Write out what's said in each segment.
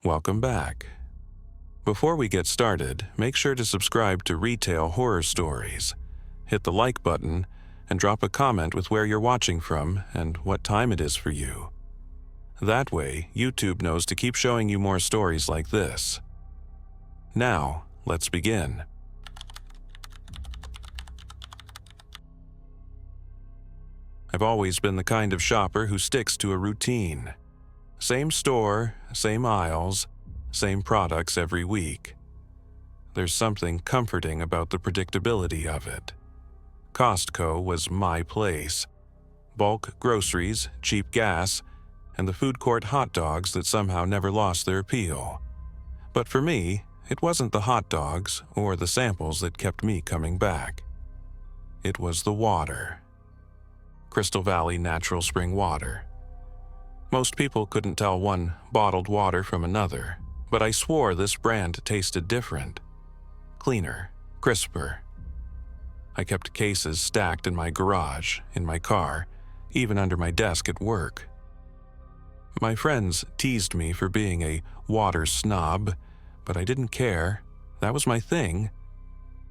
Welcome back. Before we get started, make sure to subscribe to Retail Horror Stories. Hit the like button and drop a comment with where you're watching from and what time it is for you. That way, YouTube knows to keep showing you more stories like this. Now, let's begin. I've always been the kind of shopper who sticks to a routine. Same store, same aisles, same products every week. There's something comforting about the predictability of it. Costco was my place. Bulk groceries, cheap gas, and the food court hot dogs that somehow never lost their appeal. But for me, it wasn't the hot dogs or the samples that kept me coming back. It was the water. Crystal Valley Natural Spring Water. Most people couldn't tell one bottled water from another, but I swore this brand tasted different. Cleaner, crisper. I kept cases stacked in my garage, in my car, even under my desk at work. My friends teased me for being a water snob, but I didn't care. That was my thing,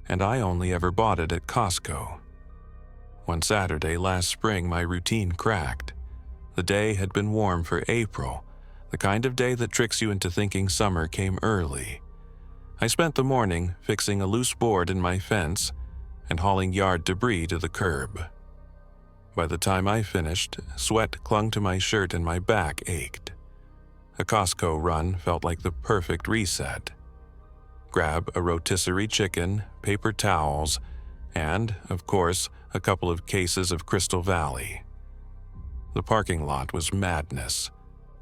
and I only ever bought it at Costco. One Saturday last spring, my routine cracked. The day had been warm for April, the kind of day that tricks you into thinking summer came early. I spent the morning fixing a loose board in my fence and hauling yard debris to the curb. By the time I finished, sweat clung to my shirt and my back ached. A Costco run felt like the perfect reset. Grab a rotisserie chicken, paper towels, and, of course, a couple of cases of Crystal Valley. The parking lot was madness.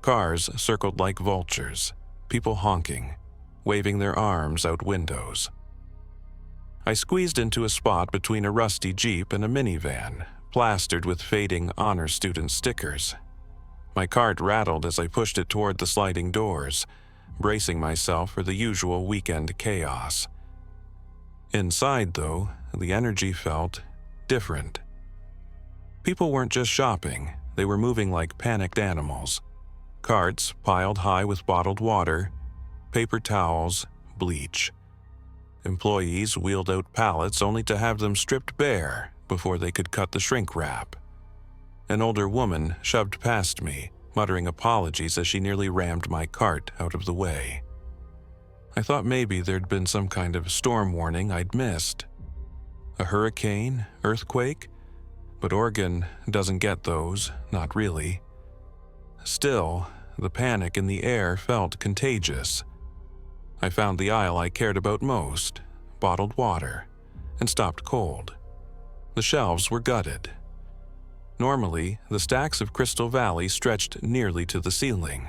Cars circled like vultures, people honking, waving their arms out windows. I squeezed into a spot between a rusty Jeep and a minivan, plastered with fading honor student stickers. My cart rattled as I pushed it toward the sliding doors, bracing myself for the usual weekend chaos. Inside, though, the energy felt different. People weren't just shopping, they were moving like panicked animals. Carts piled high with bottled water, paper towels, bleach. Employees wheeled out pallets only to have them stripped bare before they could cut the shrink wrap. An older woman shoved past me, muttering apologies as she nearly rammed my cart out of the way. I thought maybe there'd been some kind of storm warning I'd missed. A hurricane, earthquake? But Oregon doesn't get those, not really. Still, the panic in the air felt contagious. I found the aisle I cared about most, bottled water, and stopped cold. The shelves were gutted. Normally, the stacks of Crystal Valley stretched nearly to the ceiling.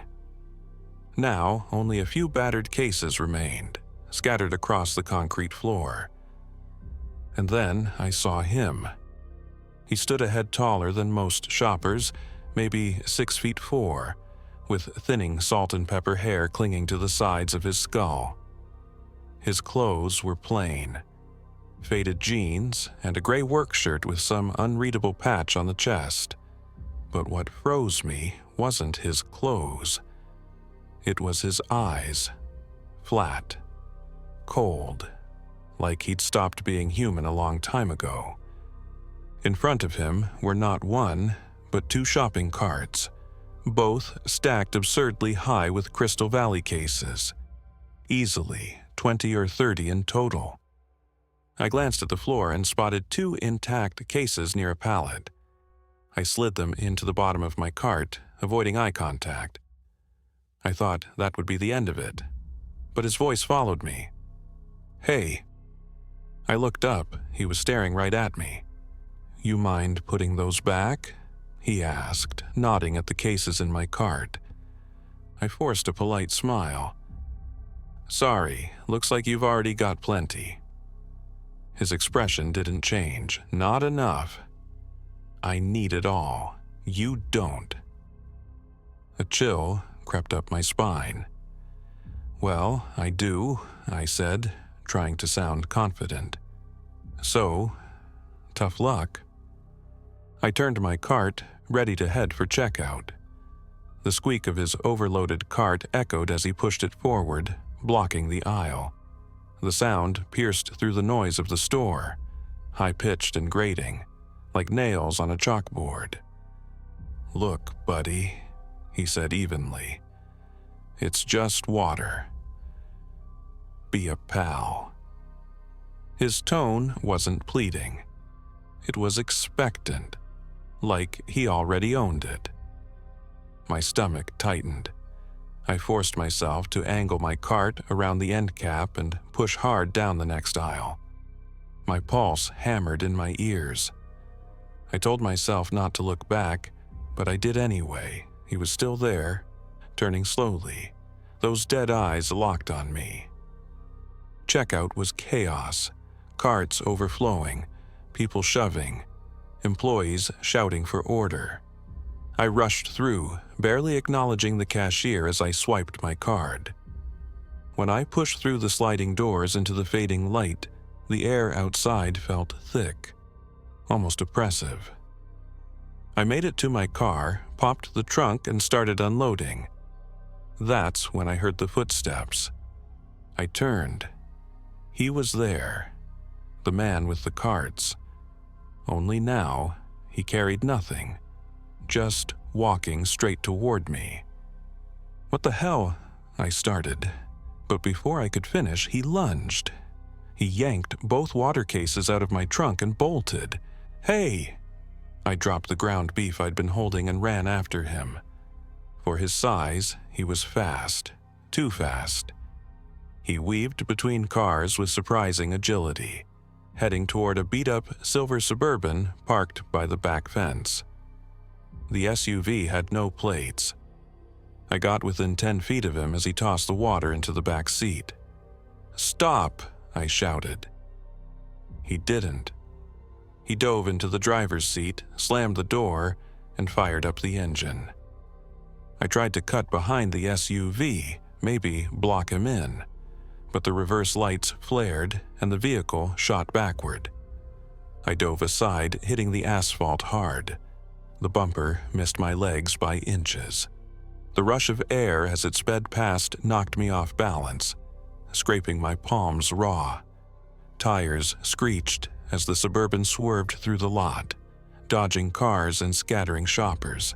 Now, only a few battered cases remained, scattered across the concrete floor. And then I saw him. He stood a head taller than most shoppers, maybe 6'4", with thinning salt and pepper hair clinging to the sides of his skull. His clothes were plain. Faded jeans and a gray work shirt with some unreadable patch on the chest. But what froze me wasn't his clothes. It was his eyes. Flat. Cold. Like he'd stopped being human a long time ago. In front of him were not one, but two shopping carts, both stacked absurdly high with Crystal Valley cases. Easily 20 or 30 in total. I glanced at the floor and spotted two intact cases near a pallet. I slid them into the bottom of my cart, avoiding eye contact. I thought that would be the end of it, but his voice followed me. "Hey." I looked up. He was staring right at me. "You mind putting those back?" he asked, nodding at the cases in my cart. I forced a polite smile. "Sorry, looks like you've already got plenty." His expression didn't change. Not enough. "I need it all. You don't." A chill crept up my spine. "Well, I do," I said, trying to sound confident. "So, tough luck." I turned my cart, ready to head for checkout. The squeak of his overloaded cart echoed as he pushed it forward, blocking the aisle. The sound pierced through the noise of the store, high-pitched and grating, like nails on a chalkboard. "Look, buddy," he said evenly. "It's just water. Be a pal." His tone wasn't pleading. It was expectant, like he already owned it. My stomach tightened. I forced myself to angle my cart around the end cap and push hard down the next aisle. My pulse hammered in my ears. I told myself not to look back, but I did anyway. He was still there, turning slowly, those dead eyes locked on me. Checkout was chaos, carts overflowing, people shoving, employees shouting for order. I rushed through, barely acknowledging the cashier as I swiped my card. When I pushed through the sliding doors into the fading light, the air outside felt thick, almost oppressive. I made it to my car, popped the trunk, and started unloading. That's when I heard the footsteps. I turned. He was there, the man with the carts. Only now, he carried nothing, just walking straight toward me. "What the hell?" I started, but before I could finish, he lunged. He yanked both water cases out of my trunk and bolted. "Hey!" I dropped the ground beef I'd been holding and ran after him. For his size, he was fast, too fast. He weaved between cars with surprising agility, heading toward a beat-up silver Suburban parked by the back fence. The SUV had no plates. I got within 10 feet of him as he tossed the water into the back seat. "Stop!" I shouted. He didn't. He dove into the driver's seat, slammed the door, and fired up the engine. I tried to cut behind the SUV, maybe block him in, but the reverse lights flared and the vehicle shot backward. I dove aside, hitting the asphalt hard. The bumper missed my legs by inches. The rush of air as it sped past knocked me off balance, scraping my palms raw. Tires screeched as the Suburban swerved through the lot, dodging cars and scattering shoppers.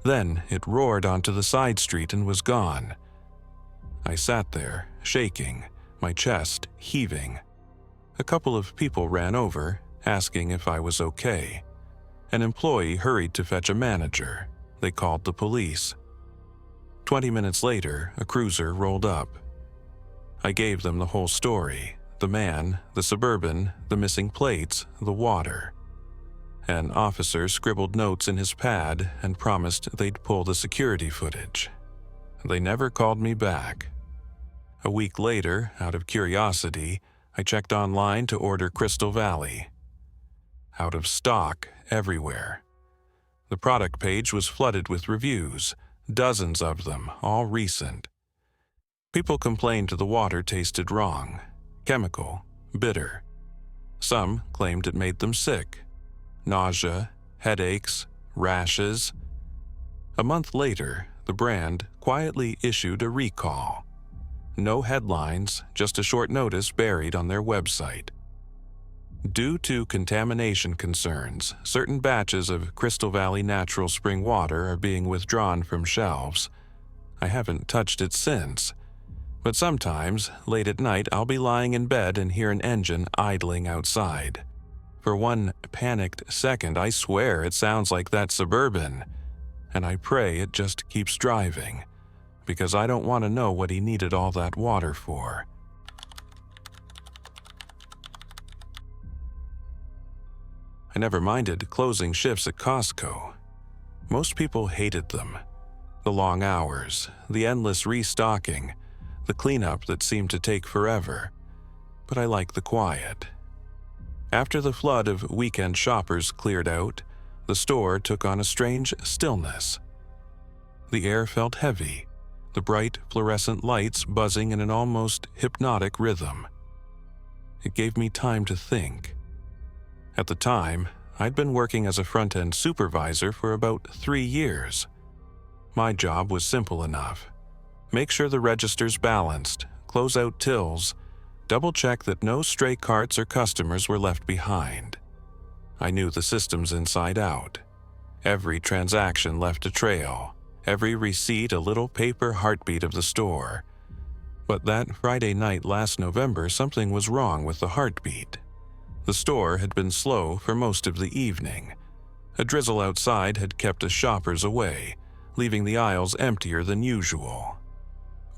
Then it roared onto the side street and was gone. I sat there, shaking, my chest heaving. A couple of people ran over, asking if I was okay. An employee hurried to fetch a manager. They called the police. 20 minutes later, a cruiser rolled up. I gave them the whole story: the man, the Suburban, the missing plates, the water. An officer scribbled notes in his pad and promised they'd pull the security footage. They never called me back. A week later, out of curiosity, I checked online to order Crystal Valley. Out of stock everywhere. The product page was flooded with reviews, dozens of them, all recent. People complained the water tasted wrong, chemical, bitter. Some claimed it made them sick. Nausea, headaches, rashes. A month later, the brand quietly issued a recall. No headlines, just a short notice buried on their website. Due to contamination concerns, certain batches of Crystal Valley natural spring water are being withdrawn from shelves. I haven't touched it since, but sometimes, late at night, I'll be lying in bed and hear an engine idling outside. For one panicked second, I swear it sounds like that Suburban, and I pray it just keeps driving, because I don't want to know what he needed all that water for. I never minded closing shifts at Costco. Most people hated them. The long hours, the endless restocking, the cleanup that seemed to take forever. But I liked the quiet. After the flood of weekend shoppers cleared out, the store took on a strange stillness. The air felt heavy, the bright fluorescent lights buzzing in an almost hypnotic rhythm. It gave me time to think. At the time, I'd been working as a front-end supervisor for about 3 years. My job was simple enough. Make sure the register's balanced, close out tills, double-check that no stray carts or customers were left behind. I knew the systems inside out. Every transaction left a trail, every receipt a little paper heartbeat of the store. But that Friday night last November, something was wrong with the heartbeat. The store had been slow for most of the evening. A drizzle outside had kept the shoppers away, leaving the aisles emptier than usual.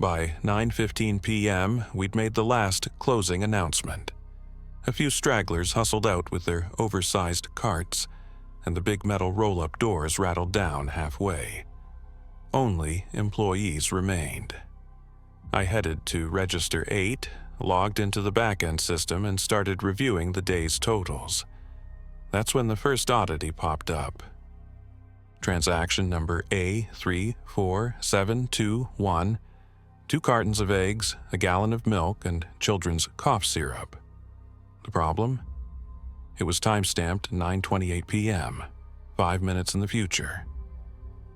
By 9:15 p.m., we'd made the last closing announcement. A few stragglers hustled out with their oversized carts, and the big metal roll-up doors rattled down halfway. Only employees remained. I headed to Register 8, logged into the back-end system, and started reviewing the day's totals. That's when the first oddity popped up. Transaction number A34721, 2 cartons of eggs, a gallon of milk, and children's cough syrup. The problem? It was time-stamped 9:28 p.m., 5 minutes in the future.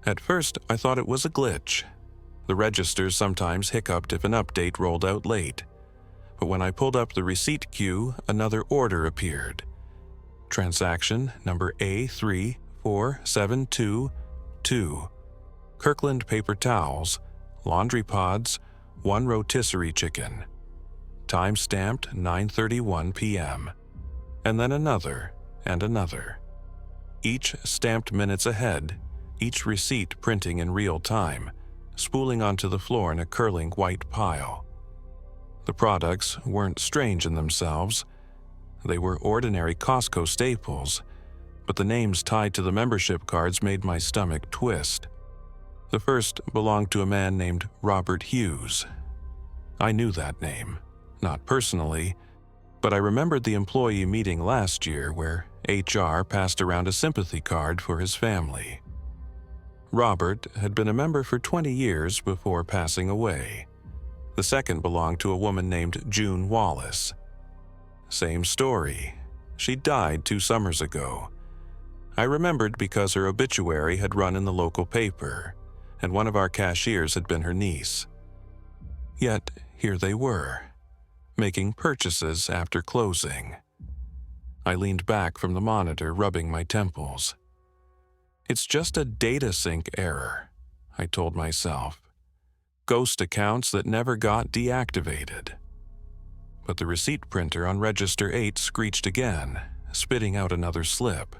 At first, I thought it was a glitch. The registers sometimes hiccuped if an update rolled out late. But when I pulled up the receipt queue, another order appeared. Transaction number A34722, Kirkland paper towels, laundry pods, 1 rotisserie chicken. Time-stamped 9:31 p.m. And then another and another. Each stamped minutes ahead, each receipt printing in real time, spooling onto the floor in a curling white pile. The products weren't strange in themselves. They were ordinary Costco staples, but the names tied to the membership cards made my stomach twist. The first belonged to a man named Robert Hughes. I knew that name, not personally, but I remembered the employee meeting last year where HR passed around a sympathy card for his family. Robert had been a member for 20 years before passing away. The second belonged to a woman named June Wallace. Same story. She died 2 summers ago. I remembered because her obituary had run in the local paper, and one of our cashiers had been her niece. Yet here they were, making purchases after closing. I leaned back from the monitor, rubbing my temples. It's just a data sync error, I told myself. Ghost accounts that never got deactivated. But the receipt printer on Register 8 screeched again, spitting out another slip.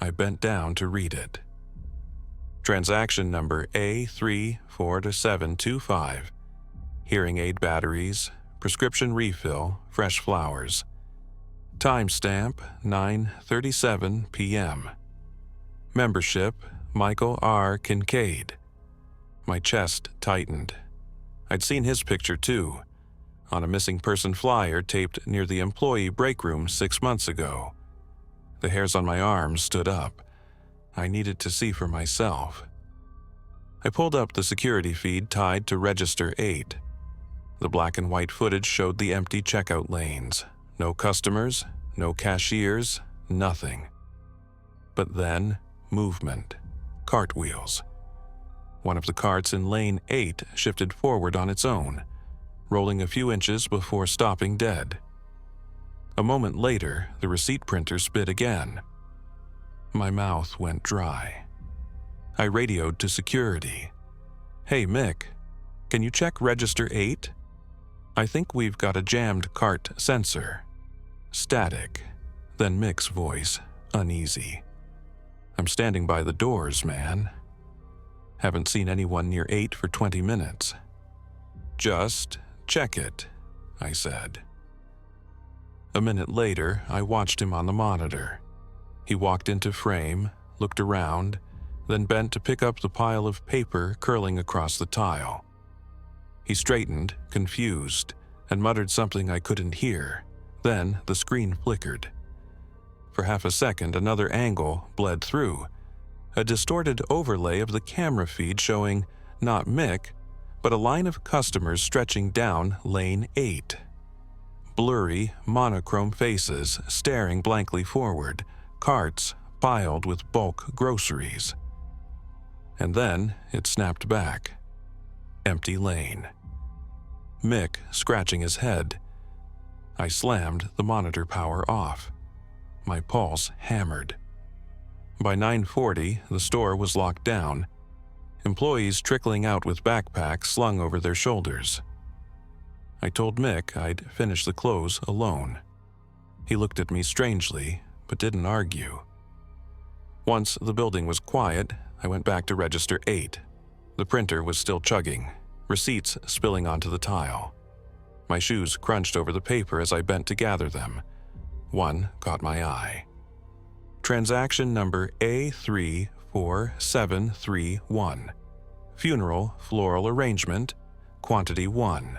I bent down to read it. Transaction number A34725, hearing aid batteries, prescription refill, fresh flowers. Timestamp 9:37 p.m. Membership Michael R. Kincaid. My chest tightened. I'd seen his picture too, on a missing person flyer taped near the employee break room 6 months ago. The hairs on my arms stood up. I needed to see for myself. I pulled up the security feed tied to Register 8. The black and white footage showed the empty checkout lanes. No customers, no cashiers, nothing. But then, movement. Cartwheels. One of the carts in lane 8 shifted forward on its own, rolling a few inches before stopping dead. A moment later, the receipt printer spit again. My mouth went dry. I radioed to security. "Hey, Mick, can you check Register 8? I think we've got a jammed cart sensor." Static, then Mick's voice, uneasy. "I'm standing by the doors, man. Haven't seen anyone near 8 for 20 minutes. Just check it," I said. A minute later, I watched him on the monitor. He walked into frame, looked around, then bent to pick up the pile of paper curling across the tile. He straightened, confused, and muttered something I couldn't hear. Then the screen flickered. For half a second, another angle bled through, a distorted overlay of the camera feed showing not Mick, but a line of customers stretching down lane 8. Blurry, monochrome faces staring blankly forward, carts piled with bulk groceries. and then it snapped back. Empty lane. Mick scratching his head. I slammed the monitor power off. My pulse hammered. By 9:40, the store was locked down, employees trickling out with backpacks slung over their shoulders. I told Mick I'd finish the close alone. He looked at me strangely, but didn't argue. Once the building was quiet, I went back to register 8. The printer was still chugging, receipts spilling onto the tile. My shoes crunched over the paper as I bent to gather them. One caught my eye. Transaction number A34731. Funeral floral arrangement, quantity 1.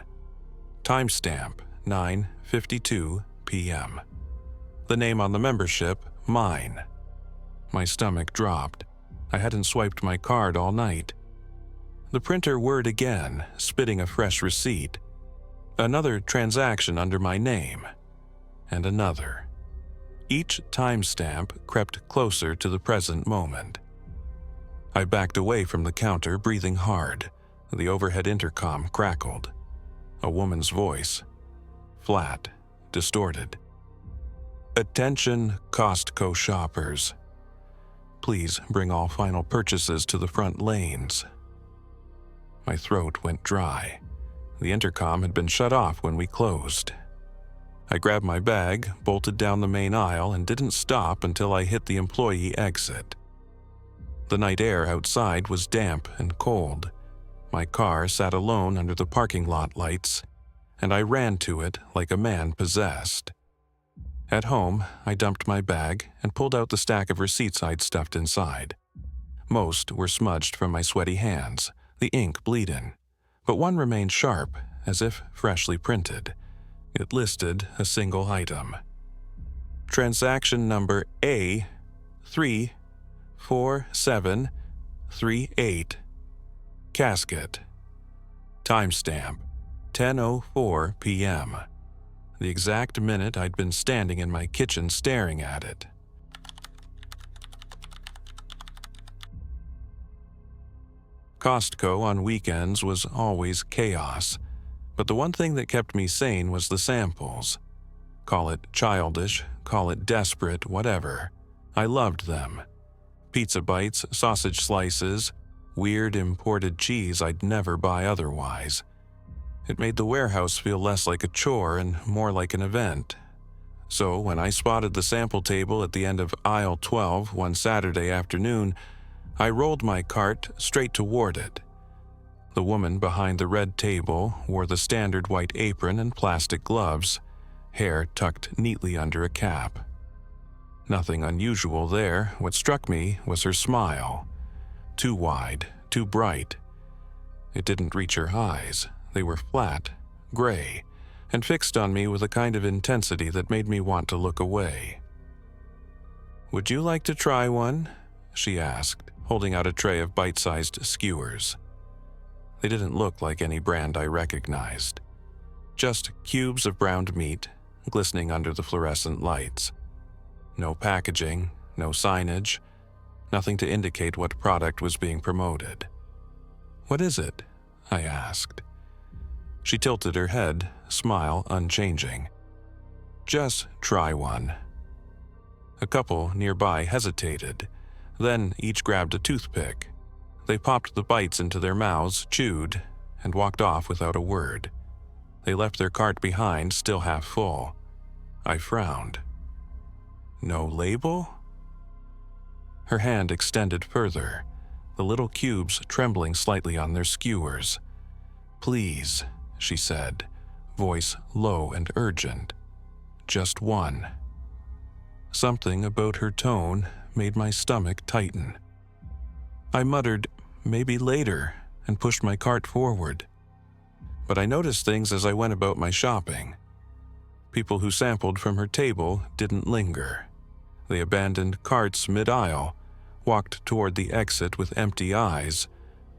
Timestamp 9:52 p.m. The name on the membership, mine. My stomach dropped. I hadn't swiped my card all night. The printer whirred again, spitting a fresh receipt. Another transaction under my name. And another. Each timestamp crept closer to the present moment. I backed away from the counter, breathing hard. The overhead intercom crackled. A woman's voice. Flat, distorted. Attention, Costco shoppers. Please bring all final purchases to the front lanes. My throat went dry. The intercom had been shut off when we closed. I grabbed my bag, bolted down the main aisle, and didn't stop until I hit the employee exit. The night air outside was damp and cold. My car sat alone under the parking lot lights, and I ran to it like a man possessed. At home, I dumped my bag and pulled out the stack of receipts I'd stuffed inside. Most were smudged from my sweaty hands, the ink bleeding, but one remained sharp, as if freshly printed. It listed a single item. Transaction number A34738. Casket. Timestamp 10:04 p.m. The exact minute I'd been standing in my kitchen staring at it. Costco on weekends was always chaos, but the one thing that kept me sane was the samples. Call it childish, call it desperate, whatever. I loved them. Pizza bites, sausage slices, weird imported cheese I'd never buy otherwise. It made the warehouse feel less like a chore and more like an event. So when I spotted the sample table at the end of aisle 12 one Saturday afternoon, I rolled my cart straight toward it. The woman behind the red table wore the standard white apron and plastic gloves, hair tucked neatly under a cap. Nothing unusual there. What struck me was her smile. Too wide, too bright. It didn't reach her eyes. They were flat, gray, and fixed on me with a kind of intensity that made me want to look away. "Would you like to try one?" she asked, holding out a tray of bite-sized skewers. They didn't look like any brand I recognized. Just cubes of browned meat, glistening under the fluorescent lights. No packaging, no signage, nothing to indicate what product was being promoted. "What is it?" I asked. She tilted her head, smile unchanging. "Just try one." A couple nearby hesitated, then each grabbed a toothpick. They popped the bites into their mouths, chewed, and walked off without a word. They left their cart behind, still half full. I frowned. "No label?" Her hand extended further, the little cubes trembling slightly on their skewers. "Please," she said, voice low and urgent. "Just one." Something about her tone made my stomach tighten. I muttered, "Maybe later," and pushed my cart forward. But I noticed things as I went about my shopping. People who sampled from her table didn't linger. They abandoned carts mid-aisle, walked toward the exit with empty eyes,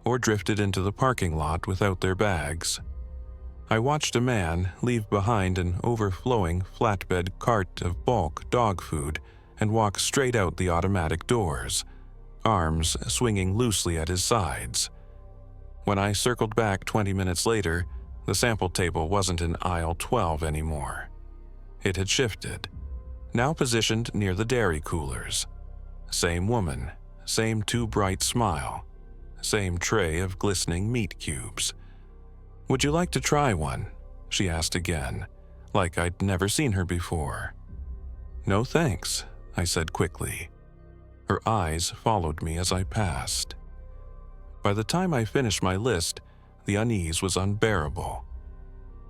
or drifted into the parking lot without their bags. I watched a man leave behind an overflowing flatbed cart of bulk dog food and walk straight out the automatic doors. arms swinging loosely at his sides. When I circled back 20 minutes later, the sample table wasn't in aisle 12 anymore. It had shifted, now positioned near the dairy coolers. Same woman, same too bright smile, same tray of glistening meat cubes. "Would you like to try one?" she asked again, like I'd never seen her before. "No thanks," I said quickly. Her eyes followed me as I passed. By the time I finished my list, the unease was unbearable.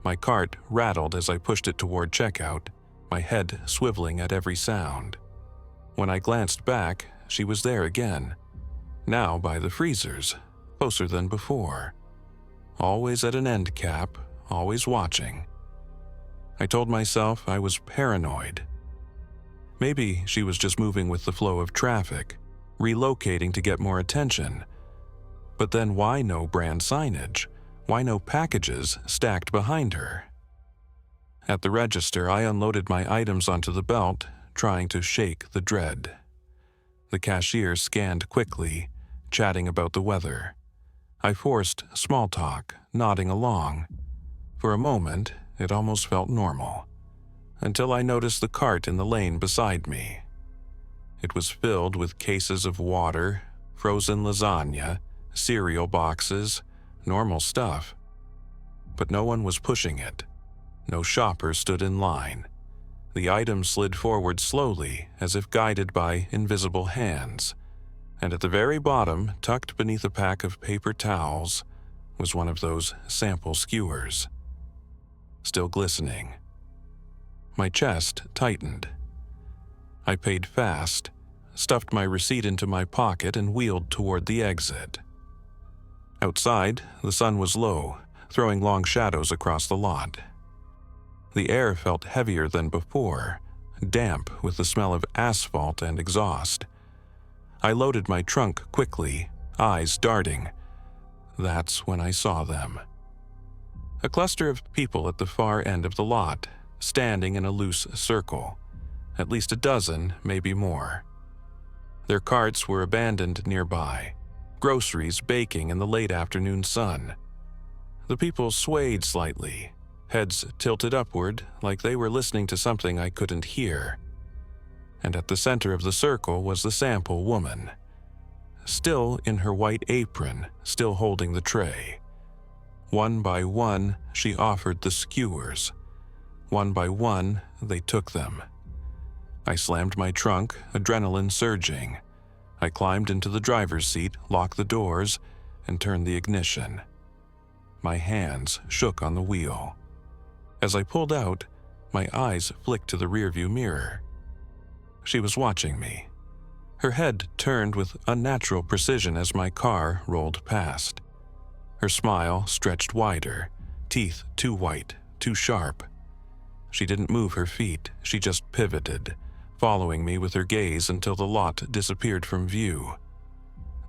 My cart rattled as I pushed it toward checkout, my head swiveling at every sound. When I glanced back, she was there again, now by the freezers, closer than before. Always at an end cap, always watching. I told myself I was paranoid. Maybe she was just moving with the flow of traffic, relocating to get more attention. But then why no brand signage? Why no packages stacked behind her? At the register, I unloaded my items onto the belt, trying to shake the dread. The cashier scanned quickly, chatting about the weather. I forced small talk, nodding along. For a moment, it almost felt normal, until I noticed the cart in the lane beside me. It was filled with cases of water, frozen lasagna, cereal boxes, normal stuff. But no one was pushing it. No shopper stood in line. The items slid forward slowly, as if guided by invisible hands. And at the very bottom, tucked beneath a pack of paper towels, was one of those sample skewers. Still glistening. My chest tightened. I paid fast, stuffed my receipt into my pocket, and wheeled toward the exit. Outside, the sun was low, throwing long shadows across the lot. The air felt heavier than before, damp with the smell of asphalt and exhaust. I loaded my trunk quickly, eyes darting. That's when I saw them. A cluster of people at the far end of the lot, standing in a loose circle. At least a dozen, maybe more. Their carts were abandoned nearby, groceries baking in the late afternoon sun. The people swayed slightly, heads tilted upward like they were listening to something I couldn't hear. And at the center of the circle was the sample woman. Still in her white apron, still holding the tray. One by one, she offered the skewers. One by one, they took them. I slammed my trunk, adrenaline surging. I climbed into the driver's seat, locked the doors, and turned the ignition. My hands shook on the wheel. As I pulled out, my eyes flicked to the rearview mirror. She was watching me. Her head turned with unnatural precision as my car rolled past. Her smile stretched wider, teeth too white, too sharp. She didn't move her feet, she just pivoted, following me with her gaze until the lot disappeared from view.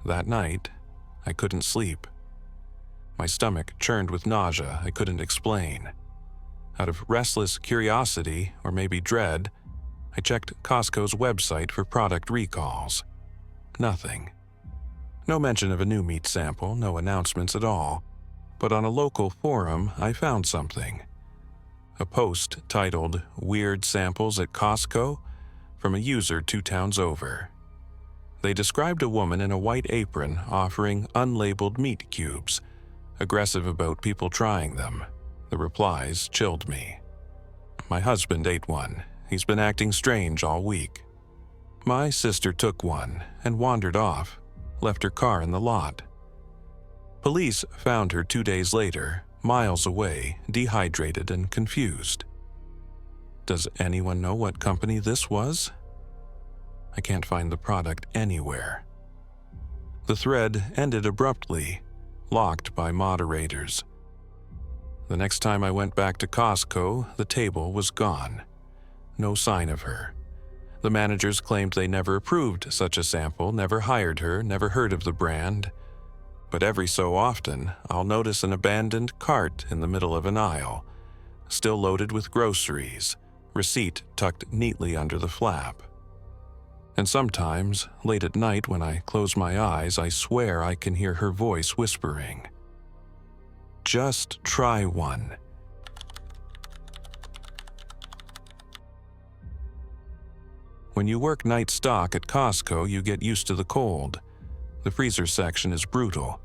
That night, I couldn't sleep. My stomach churned with nausea I couldn't explain. Out of restless curiosity, or maybe dread, I checked Costco's website for product recalls. Nothing. No mention of a new meat sample, no announcements at all. But on a local forum, I found something. A post titled "Weird Samples at Costco" from a user 2 towns over. They described a woman in a white apron offering unlabeled meat cubes, aggressive about people trying them. The replies chilled me. My husband ate one. He's been acting strange all week. My sister took one and wandered off, left her car in the lot. Police found her 2 days later, miles away, dehydrated and confused. Does anyone know what company this was? I can't find the product anywhere. The thread ended abruptly, locked by moderators. The next time I went back to Costco, the table was gone. No sign of her. The managers claimed they never approved such a sample, never hired her, never heard of the brand. But every so often, I'll notice an abandoned cart in the middle of an aisle, still loaded with groceries, receipt tucked neatly under the flap. And sometimes, late at night when I close my eyes, I swear I can hear her voice whispering, "Just try one." When you work night stock at Costco, you get used to the cold. The freezer section is brutal.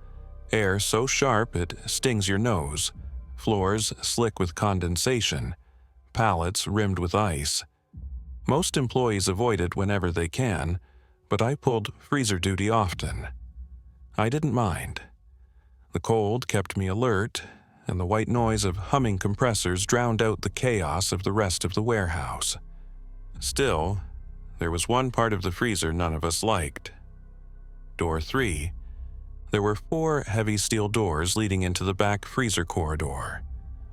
Air so sharp it stings your nose. Floors slick with condensation. Pallets rimmed with ice. Most employees avoid it whenever they can, but I pulled freezer duty often. I didn't mind. The cold kept me alert, and the white noise of humming compressors drowned out the chaos of the rest of the warehouse. Still, there was one part of the freezer none of us liked. Door 3. There were 4 heavy steel doors leading into the back freezer corridor.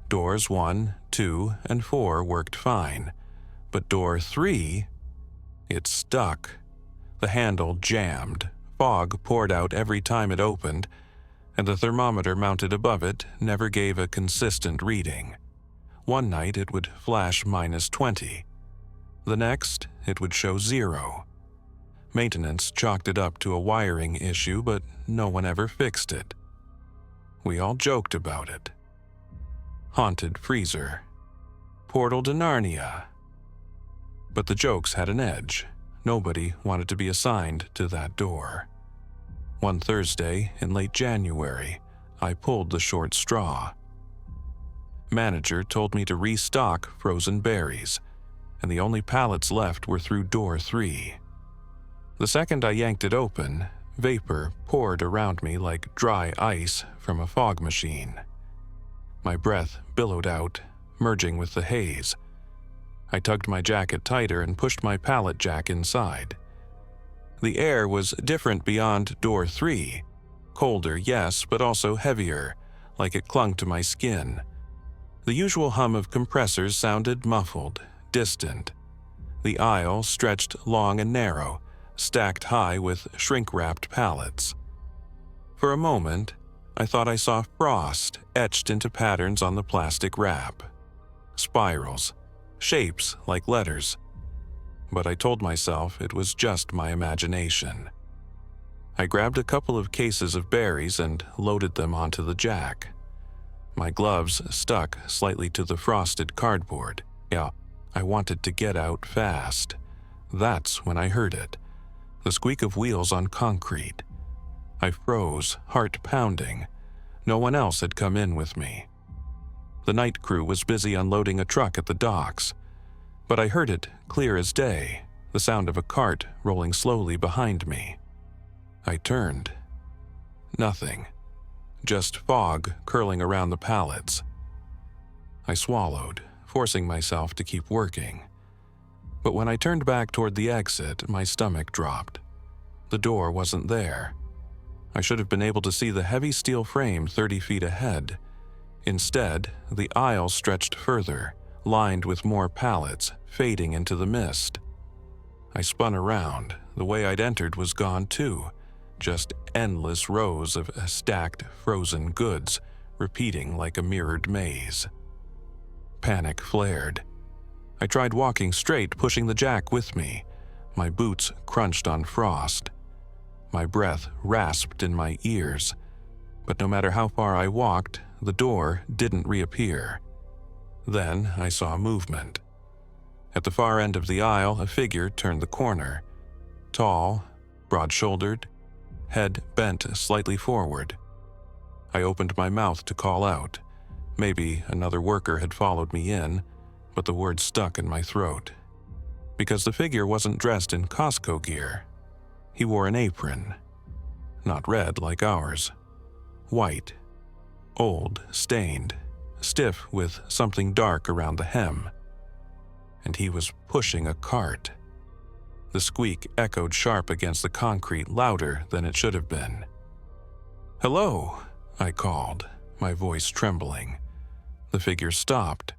Doors 1, 2, and 4 worked fine, but door 3, it stuck. The handle jammed, fog poured out every time it opened, and the thermometer mounted above it never gave a consistent reading. One night it would flash -20. The next, it would show 0. Maintenance chalked it up to a wiring issue, but no one ever fixed it. We all joked about it. Haunted freezer. Portal to Narnia. But the jokes had an edge. Nobody wanted to be assigned to that door. One Thursday in late January, I pulled the short straw. Manager told me to restock frozen berries, and the only pallets left were through door 3. The second I yanked it open, vapor poured around me like dry ice from a fog machine. My breath billowed out, merging with the haze. I tugged my jacket tighter and pushed my pallet jack inside. The air was different beyond door 3. Colder, yes, but also heavier, like it clung to my skin. The usual hum of compressors sounded muffled, distant. The aisle stretched long and narrow, stacked high with shrink-wrapped pallets. For a moment, I thought I saw frost etched into patterns on the plastic wrap. Spirals, shapes like letters. But I told myself it was just my imagination. I grabbed a couple of cases of berries and loaded them onto the jack. My gloves stuck slightly to the frosted cardboard. Yeah, I wanted to get out fast. That's when I heard it. The squeak of wheels on concrete. I froze, heart pounding. No one else had come in with me. The night crew was busy unloading a truck at the docks, but I heard it clear as day, the sound of a cart rolling slowly behind me. I turned. Nothing. Just fog curling around the pallets. I swallowed, forcing myself to keep working. But when I turned back toward the exit, my stomach dropped. The door wasn't there. I should have been able to see the heavy steel frame 30 feet ahead. Instead, the aisle stretched further, lined with more pallets, fading into the mist. I spun around. The way I'd entered was gone too. Just endless rows of stacked frozen goods, repeating like a mirrored maze. Panic flared. I tried walking straight, pushing the jack with me. My boots crunched on frost. My breath rasped in my ears. But no matter how far I walked, the door didn't reappear. Then I saw movement. At the far end of the aisle, a figure turned the corner. Tall, broad-shouldered, head bent slightly forward. I opened my mouth to call out. Maybe another worker had followed me in, but the words stuck in my throat. Because the figure wasn't dressed in Costco gear. He wore an apron. Not red like ours. White. Old, stained, stiff with something dark around the hem. And he was pushing a cart. The squeak echoed sharp against the concrete, louder than it should have been. "Hello," I called, my voice trembling. The figure stopped.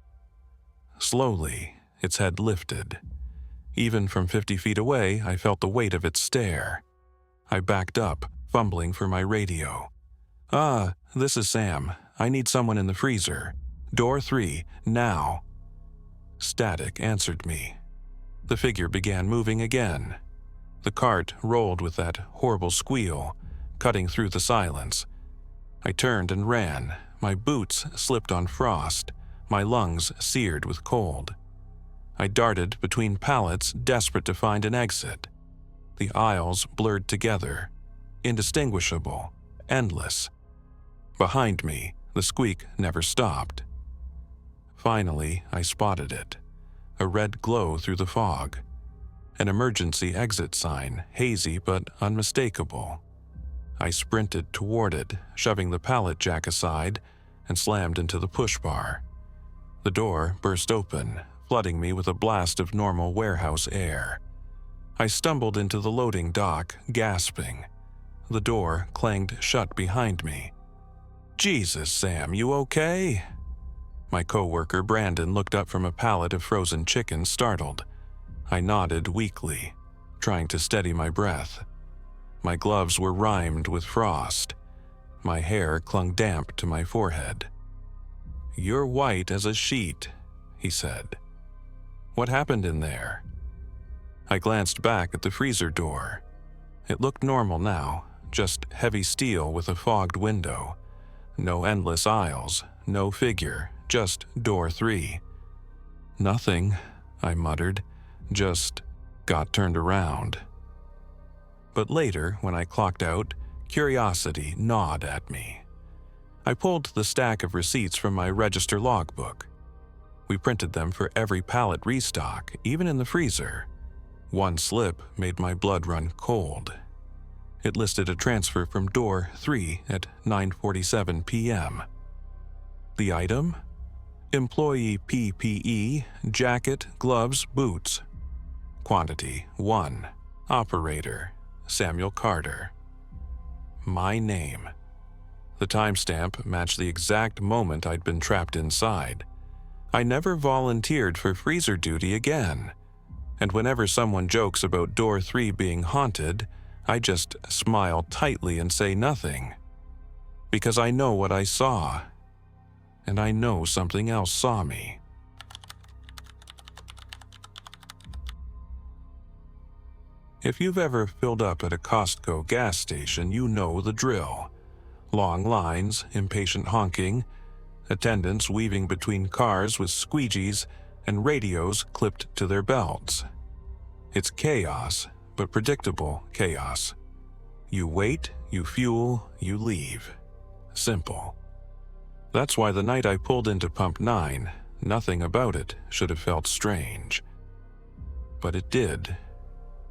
Slowly, its head lifted. Even from 50 feet away, I felt the weight of its stare. I backed up, fumbling for my radio. This is Sam. I need someone in the freezer. Door 3, now." Static answered me. The figure began moving again. The cart rolled with that horrible squeal, cutting through the silence. I turned and ran. My boots slipped on frost, my lungs seared with cold. I darted between pallets, desperate to find an exit. The aisles blurred together, indistinguishable, endless. Behind me, the squeak never stopped. Finally, I spotted it, a red glow through the fog. An emergency exit sign, hazy but unmistakable. I sprinted toward it, shoving the pallet jack aside, and slammed into the push bar. The door burst open, flooding me with a blast of normal warehouse air. I stumbled into the loading dock, gasping. The door clanged shut behind me. "Jesus, Sam, you okay?" My coworker Brandon looked up from a pallet of frozen chicken, startled. I nodded weakly, trying to steady my breath. My gloves were rimed with frost. My hair clung damp to my forehead. "You're white as a sheet," he said. "What happened in there?" I glanced back at the freezer door. It looked normal now, just heavy steel with a fogged window. No endless aisles, no figure, just door 3. "Nothing," I muttered, just got turned around. But later, when I clocked out, curiosity gnawed at me. I pulled the stack of receipts from my register logbook. We printed them for every pallet restock, even in the freezer. One slip made my blood run cold. It listed a transfer from door 3 at 9:47 p.m. The item? Employee PPE, jacket, gloves, boots. Quantity 1. Operator, Samuel Carter. My name. The timestamp matched the exact moment I'd been trapped inside. I never volunteered for freezer duty again. And whenever someone jokes about door 3 being haunted, I just smile tightly and say nothing. Because I know what I saw. And I know something else saw me. If you've ever filled up at a Costco gas station, you know the drill. Long lines, impatient honking, attendants weaving between cars with squeegees, and radios clipped to their belts. It's chaos, but predictable chaos. You wait, you fuel, you leave. Simple. That's why the night I pulled into Pump 9, nothing about it should have felt strange. But it did.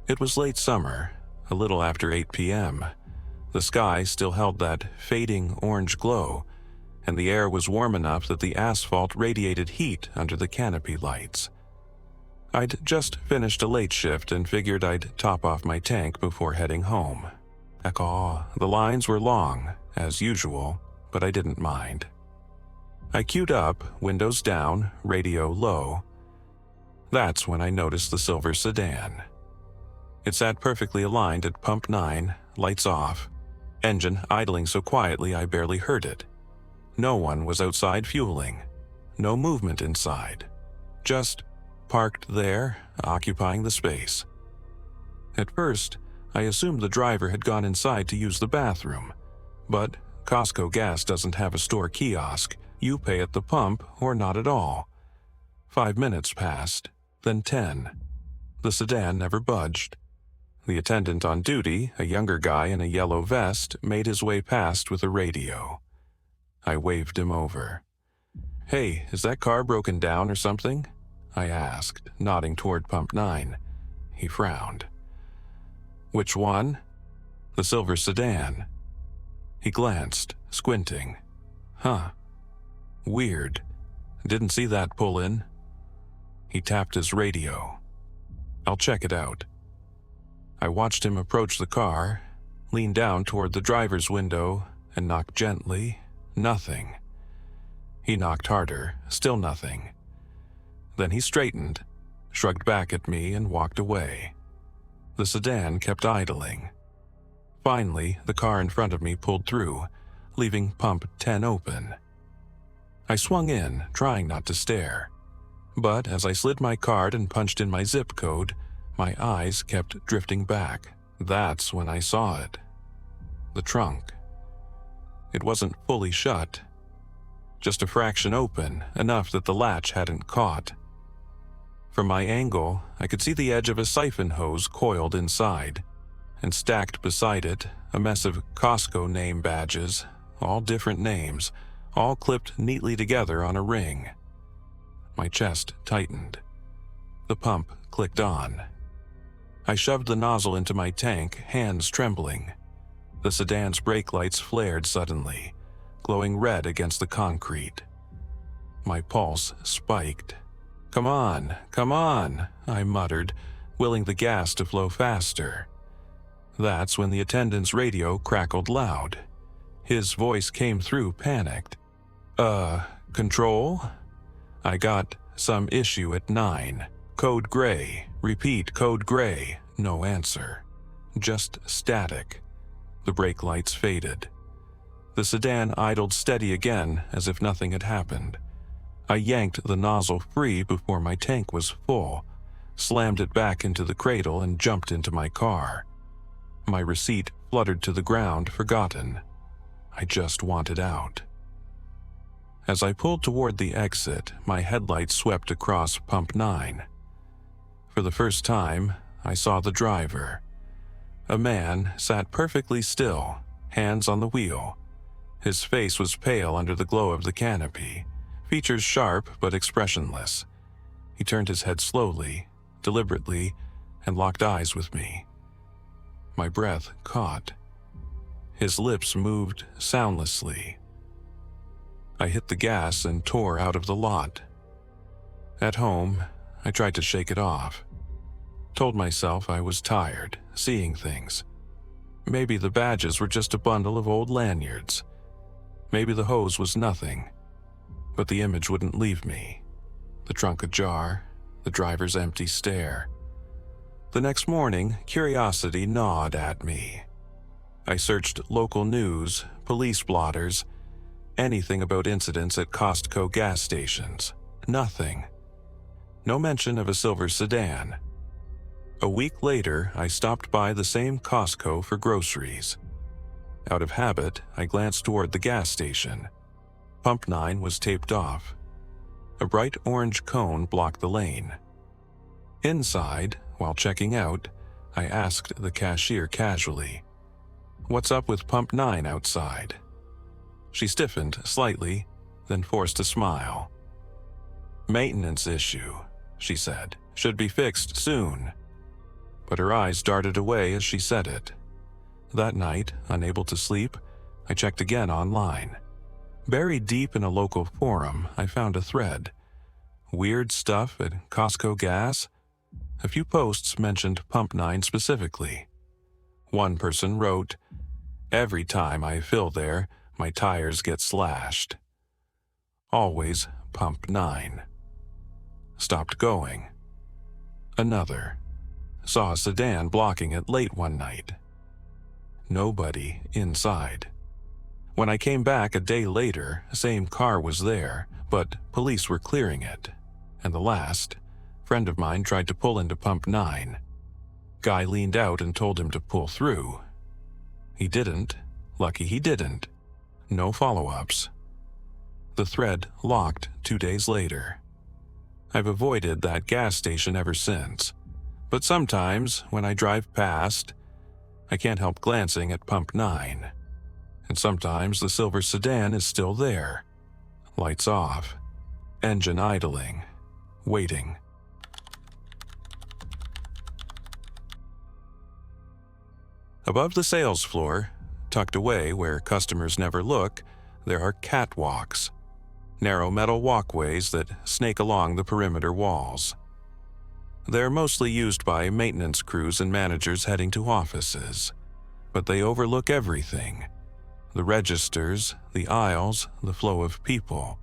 It was late summer, a little after 8 p.m. The sky still held that fading orange glow, and the air was warm enough that the asphalt radiated heat under the canopy lights. I'd just finished a late shift and figured I'd top off my tank before heading home. The lines were long, as usual, but I didn't mind. I queued up, windows down, radio low. That's when I noticed the silver sedan. It sat perfectly aligned at Pump 9, lights off, engine idling so quietly I barely heard it. No one was outside fueling. No movement inside. Just parked there, occupying the space. At first, I assumed the driver had gone inside to use the bathroom. But Costco gas doesn't have a store kiosk. You pay at the pump or not at all. 5 minutes passed, then 10. The sedan never budged. The attendant on duty, a younger guy in a yellow vest, made his way past with a radio. I waved him over. "Hey, is that car broken down or something?" I asked, nodding toward Pump 9. He frowned. "Which one?" "The silver sedan." He glanced, squinting. "Huh. Weird. Didn't see that pull in." He tapped his radio. "I'll check it out." I watched him approach the car, lean down toward the driver's window, and knock gently. Nothing. He knocked harder, still nothing. Then he straightened, shrugged back at me, and walked away. The sedan kept idling. Finally, the car in front of me pulled through, leaving Pump 10 open. I swung in, trying not to stare. But as I slid my card and punched in my zip code, My eyes kept drifting back. That's when I saw it. The trunk. It wasn't fully shut, just a fraction open, enough that the latch hadn't caught. From my angle, I could see the edge of a siphon hose coiled inside, and stacked beside it, a mess of Costco name badges, all different names, all clipped neatly together on a ring. My chest tightened. The pump clicked on. I shoved the nozzle into my tank, hands trembling. The sedan's brake lights flared suddenly, glowing red against the concrete. My pulse spiked. "Come on, come on," I muttered, willing the gas to flow faster. That's when the attendant's radio crackled loud. His voice came through panicked. Control? I got some issue at 9. Code gray. Repeat, code gray." No answer. Just static. The brake lights faded. The sedan idled steady again as if nothing had happened. I yanked the nozzle free before my tank was full, slammed it back into the cradle and jumped into my car. My receipt fluttered to the ground, forgotten. I just wanted out. As I pulled toward the exit, my headlights swept across Pump 9. For the first time, I saw the driver. A man sat perfectly still, hands on the wheel. His face was pale under the glow of the canopy, features sharp but expressionless. He turned his head slowly, deliberately, and locked eyes with me. My breath caught. His lips moved soundlessly. I hit the gas and tore out of the lot. At home, I tried to shake it off. Told myself I was tired, seeing things. Maybe the badges were just a bundle of old lanyards. Maybe the hose was nothing. But the image wouldn't leave me. The trunk ajar, the driver's empty stare. The next morning, curiosity gnawed at me. I searched local news, police blotters, anything about incidents at Costco gas stations. Nothing. No mention of a silver sedan. A week later, I stopped by the same Costco for groceries. Out of habit, I glanced toward the gas station. Pump 9 was taped off. A bright orange cone blocked the lane. Inside, while checking out, I asked the cashier casually, "What's up with Pump 9 outside?" She stiffened slightly, then forced a smile. "Maintenance issue," she said. "Should be fixed soon." But her eyes darted away as she said it. That night, unable to sleep, I checked again online. Buried deep in a local forum, I found a thread. Weird stuff at Costco gas? A few posts mentioned Pump 9 specifically. One person wrote, "Every time I fill there, my tires get slashed. Always Pump 9. Stopped going." Another. Saw a sedan blocking it late one night. Nobody inside. When I came back a day later, same car was there, but police were clearing it. And the last, friend of mine tried to pull into Pump 9. Guy leaned out and told him to pull through. He didn't. Lucky he didn't. No follow-ups. The thread locked 2 days later. I've avoided that gas station ever since. But sometimes, when I drive past, I can't help glancing at Pump 9. And sometimes the silver sedan is still there. Lights off. Engine idling. Waiting. Above the sales floor, tucked away where customers never look, there are catwalks. Narrow metal walkways that snake along the perimeter walls. They're mostly used by maintenance crews and managers heading to offices. But they overlook everything. The registers, the aisles, the flow of people.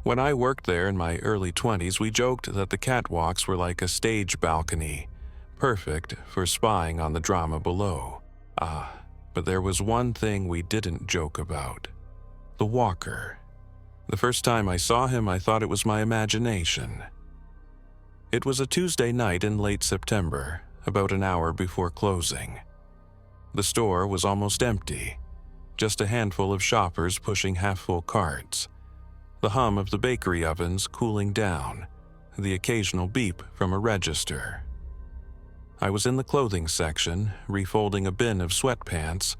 When I worked there in my early 20s, we joked that the catwalks were like a stage balcony, perfect for spying on the drama below. But there was one thing we didn't joke about. The walker. The first time I saw him, I thought it was my imagination. It was a Tuesday night in late September, about an hour before closing. The store was almost empty, just a handful of shoppers pushing half-full carts, the hum of the bakery ovens cooling down, the occasional beep from a register. I was in the clothing section, refolding a bin of sweatpants,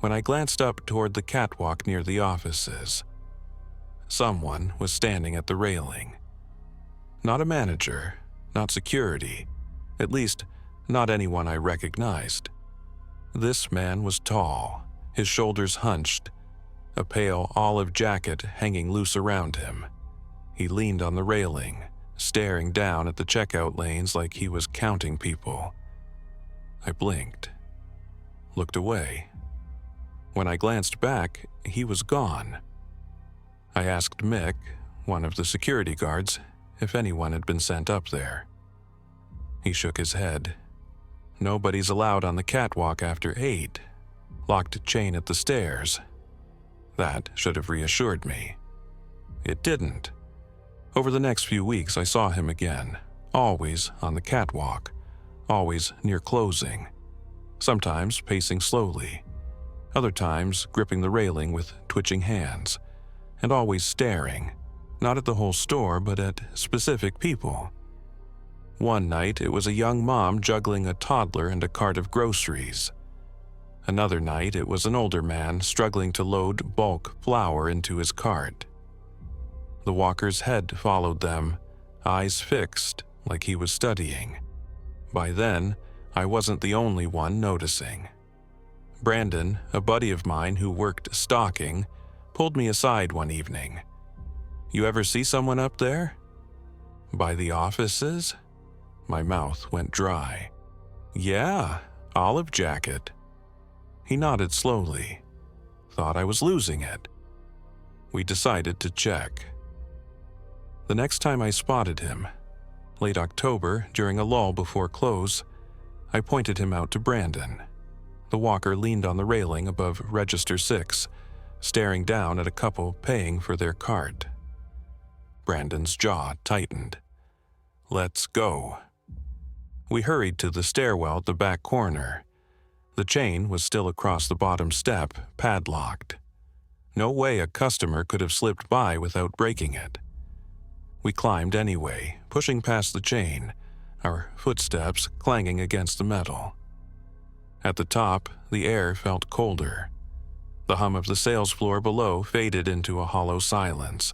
when I glanced up toward the catwalk near the offices. Someone was standing at the railing. Not a manager, not security, at least not anyone I recognized. This man was tall, his shoulders hunched, a pale olive jacket hanging loose around him. He leaned on the railing, staring down at the checkout lanes like he was counting people. I blinked, looked away. When I glanced back, he was gone. I asked Mick, one of the security guards, if anyone had been sent up there. He shook his head. Nobody's allowed on the catwalk after 8. Locked chain at the stairs. That should have reassured me. It didn't. Over the next few weeks, I saw him again, always on the catwalk, always near closing, sometimes pacing slowly, other times gripping the railing with twitching hands, and always staring, not at the whole store, but at specific people. One night, it was a young mom juggling a toddler and a cart of groceries. Another night, it was an older man struggling to load bulk flour into his cart. The walker's head followed them, eyes fixed, like he was studying. By then, I wasn't the only one noticing. Brandon, a buddy of mine who worked stocking, pulled me aside one evening. "You ever see someone up there?" "By the offices?" My mouth went dry. "Yeah, olive jacket." He nodded slowly. Thought I was losing it. We decided to check. The next time I spotted him, late October, during a lull before close, I pointed him out to Brandon. The walker leaned on the railing above Register 6, staring down at a couple paying for their cart. Brandon's jaw tightened. "Let's go." We hurried to the stairwell at the back corner. The chain was still across the bottom step, padlocked. No way a customer could have slipped by without breaking it. We climbed anyway, pushing past the chain, our footsteps clanging against the metal. At the top, the air felt colder. The hum of the sales floor below faded into a hollow silence.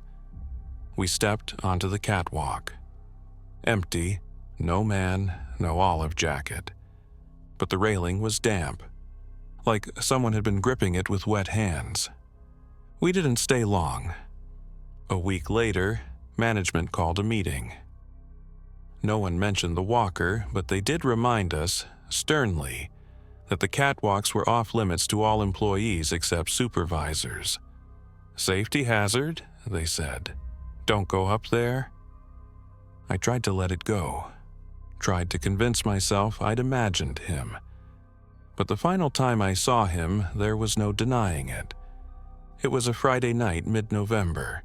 We stepped onto the catwalk. Empty, no man, no olive jacket. But the railing was damp, like someone had been gripping it with wet hands. We didn't stay long. A week later, management called a meeting. No one mentioned the walker, but they did remind us, sternly, that the catwalks were off limits to all employees except supervisors. "Safety hazard," they said. "Don't go up there." I tried to let it go. Tried to convince myself I'd imagined him. But the final time I saw him, there was no denying it. It was a Friday night, mid-November.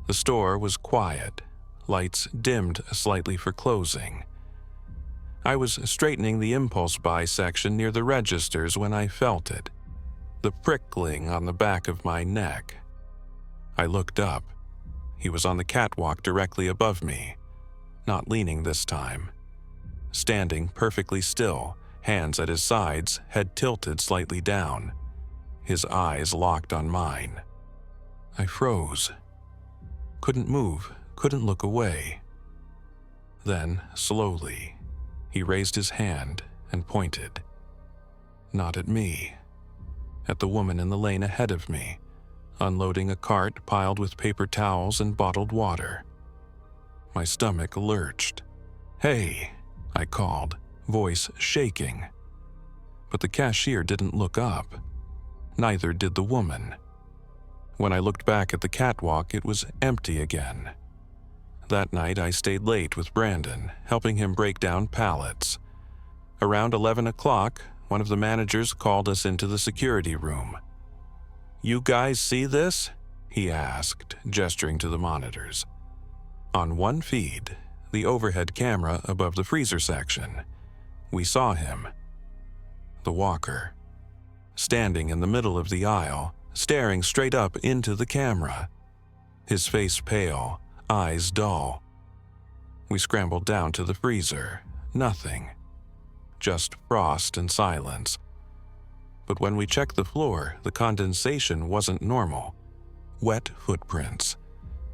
The store was quiet, lights dimmed slightly for closing. I was straightening the impulse buy section near the registers when I felt it, the prickling on the back of my neck. I looked up. He was on the catwalk directly above me, not leaning this time. Standing perfectly still, hands at his sides, head tilted slightly down, his eyes locked on mine. I froze. Couldn't move, couldn't look away. Then, slowly, he raised his hand and pointed. Not at me. At the woman in the lane ahead of me, unloading a cart piled with paper towels and bottled water. My stomach lurched. "Hey," I called, voice shaking. But the cashier didn't look up. Neither did the woman. When I looked back at the catwalk, it was empty again. That night, I stayed late with Brandon, helping him break down pallets. Around 11 o'clock, one of the managers called us into the security room. "You guys see this?" he asked, gesturing to the monitors. On one feed, the overhead camera above the freezer section. We saw him, the walker, standing in the middle of the aisle, staring straight up into the camera. His face pale, eyes dull. We scrambled down to the freezer. Nothing. Just frost and silence. But when we checked the floor, the condensation wasn't normal. Wet footprints,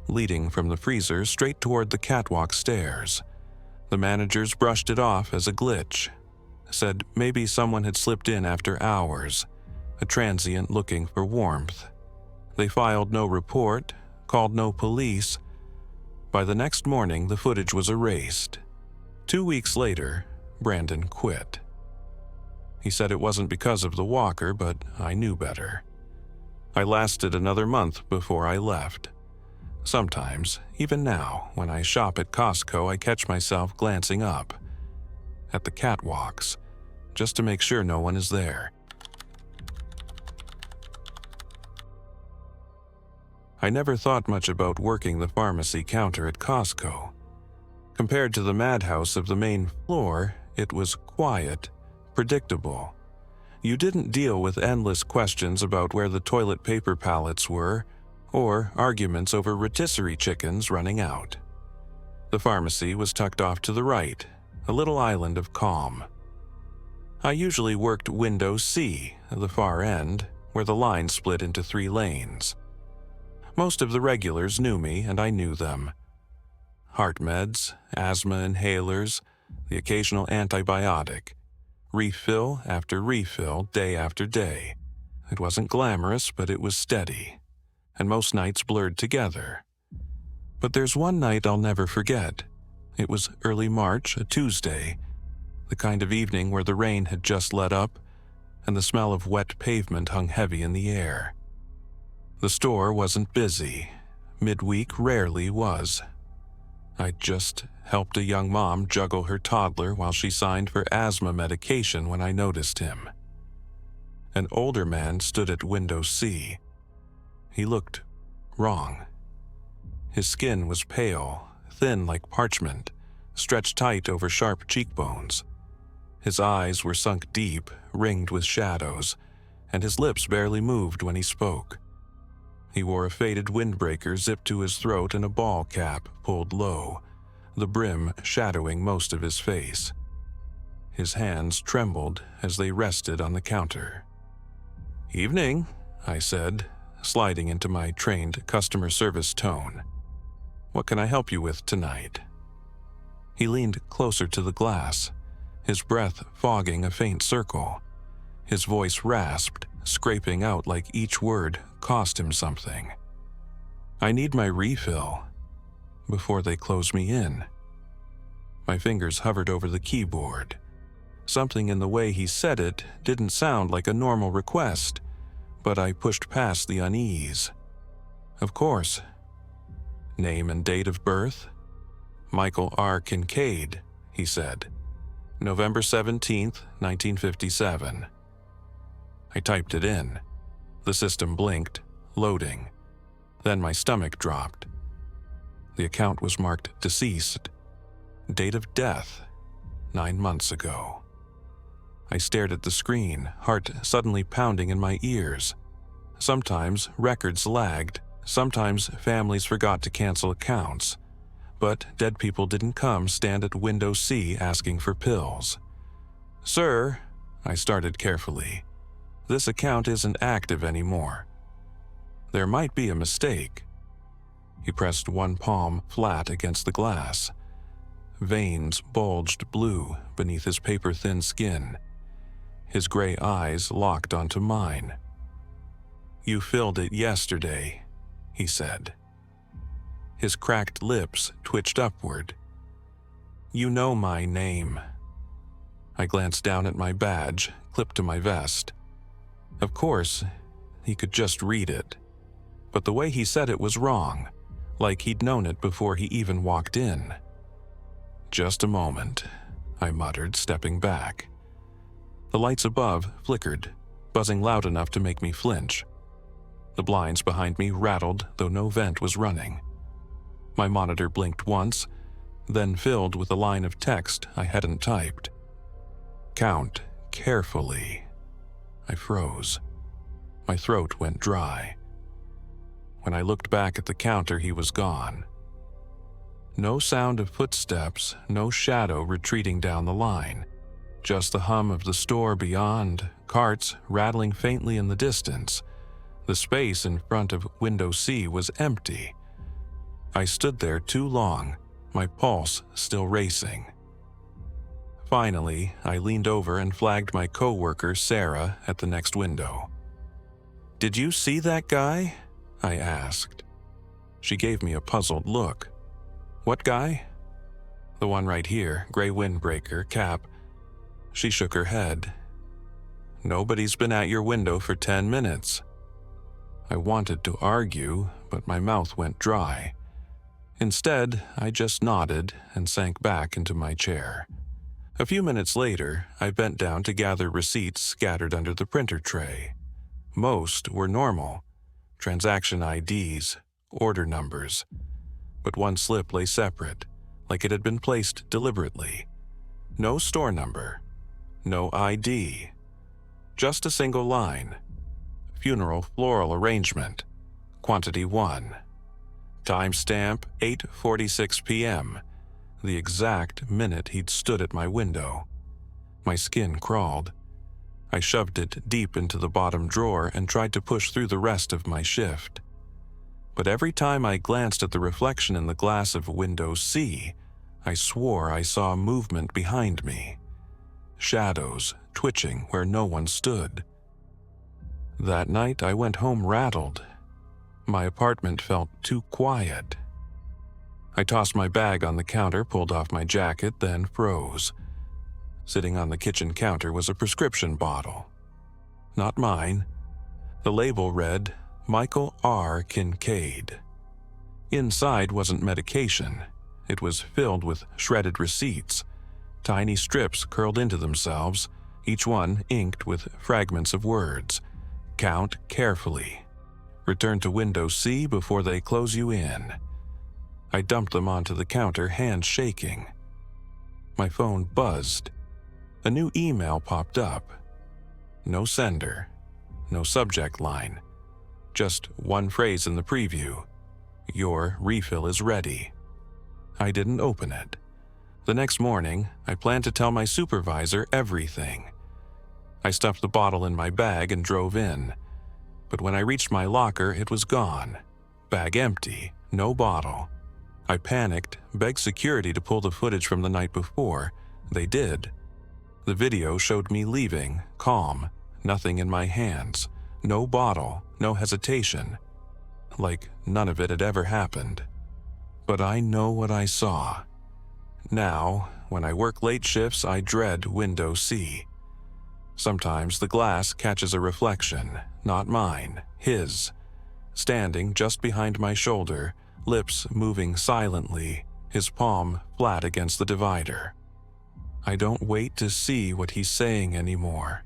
leading from the freezer straight toward the catwalk stairs. The managers brushed it off as a glitch, said maybe someone had slipped in after hours, a transient looking for warmth. They filed no report, called no police. By the next morning, the footage was erased. 2 weeks later, Brandon quit. He said it wasn't because of the walker, but I knew better. I lasted another month before I left. Sometimes, even now, when I shop at Costco, I catch myself glancing up at the catwalks, just to make sure no one is there. I never thought much about working the pharmacy counter at Costco. Compared to the madhouse of the main floor, it was quiet, predictable. You didn't deal with endless questions about where the toilet paper pallets were, or arguments over rotisserie chickens running out. The pharmacy was tucked off to the right, a little island of calm. I usually worked window C, the far end, where the line split into 3 lanes. Most of the regulars knew me, and I knew them. Heart meds, asthma inhalers, the occasional antibiotic. Refill after refill, day after day. It wasn't glamorous, but it was steady, and most nights blurred together. But there's one night I'll never forget. It was early March, a Tuesday, the kind of evening where the rain had just let up, and the smell of wet pavement hung heavy in the air. The store wasn't busy. Midweek rarely was. I'd just helped a young mom juggle her toddler while she signed for asthma medication when I noticed him. An older man stood at window C. He looked wrong. His skin was pale, thin like parchment, stretched tight over sharp cheekbones. His eyes were sunk deep, ringed with shadows, and his lips barely moved when he spoke. He wore a faded windbreaker zipped to his throat and a ball cap pulled low, the brim shadowing most of his face. His hands trembled as they rested on the counter. "Evening," I said, sliding into my trained customer service tone. "What can I help you with tonight?" He leaned closer to the glass, his breath fogging a faint circle. His voice rasped, scraping out like each word cost him something. "I need my refill before they close me in." My fingers hovered over the keyboard. Something in the way he said it didn't sound like a normal request, but I pushed past the unease. "Of course." "Name and date of birth?" "Michael R. Kincaid," he said. "November 17th, 1957. I typed it in. The system blinked, loading. Then my stomach dropped. The account was marked deceased. Date of death, 9 months ago. I stared at the screen, heart suddenly pounding in my ears. Sometimes records lagged, sometimes families forgot to cancel accounts. But dead people didn't stand at window C asking for pills. "Sir," I started carefully, "this account isn't active anymore. There might be a mistake." He pressed one palm flat against the glass. Veins bulged blue beneath his paper-thin skin. His gray eyes locked onto mine. "You filled it yesterday," he said. His cracked lips twitched upward. "You know my name." I glanced down at my badge, clipped to my vest. Of course, he could just read it. But the way he said it was wrong, like he'd known it before he even walked in. "Just a moment," I muttered, stepping back. The lights above flickered, buzzing loud enough to make me flinch. The blinds behind me rattled, though no vent was running. My monitor blinked once, then filled with a line of text I hadn't typed. Count carefully. I froze. My throat went dry. When I looked back at the counter, he was gone. No sound of footsteps, no shadow retreating down the line. Just the hum of the store beyond, carts rattling faintly in the distance. The space in front of window C was empty. I stood there too long, my pulse still racing. Finally, I leaned over and flagged my coworker, Sarah, at the next window. "Did you see that guy?" I asked. She gave me a puzzled look. "What guy?" "The one right here, gray windbreaker, cap." She shook her head. "Nobody's been at your window for 10 minutes. I wanted to argue, but my mouth went dry. Instead, I just nodded and sank back into my chair. A few minutes later, I bent down to gather receipts scattered under the printer tray. Most were normal. Transaction IDs, order numbers. But one slip lay separate, like it had been placed deliberately. No store number. No ID. Just a single line. Funeral floral arrangement. Quantity 1. Timestamp 8:46 p.m. The exact minute he'd stood at my window. My skin crawled. I shoved it deep into the bottom drawer and tried to push through the rest of my shift. But every time I glanced at the reflection in the glass of window C, I swore I saw movement behind me. Shadows twitching where no one stood. That night I went home rattled. My apartment felt too quiet. I tossed my bag on the counter, pulled off my jacket, then froze. Sitting on the kitchen counter was a prescription bottle. Not mine. The label read, Michael R. Kincaid. Inside wasn't medication. It was filled with shredded receipts. Tiny strips curled into themselves, each one inked with fragments of words. Count carefully. Return to window C before they close you in. I dumped them onto the counter, hands shaking. My phone buzzed. A new email popped up. No sender. No subject line. Just one phrase in the preview. Your refill is ready. I didn't open it. The next morning, I planned to tell my supervisor everything. I stuffed the bottle in my bag and drove in. But when I reached my locker, it was gone. Bag empty, no bottle. I panicked, begged security to pull the footage from the night before. They did. The video showed me leaving, calm, nothing in my hands, no bottle, no hesitation. Like none of it had ever happened. But I know what I saw. Now, when I work late shifts, I dread window C. Sometimes the glass catches a reflection, not mine, his. Standing just behind my shoulder, lips moving silently, his palm flat against the divider. I don't wait to see what he's saying anymore.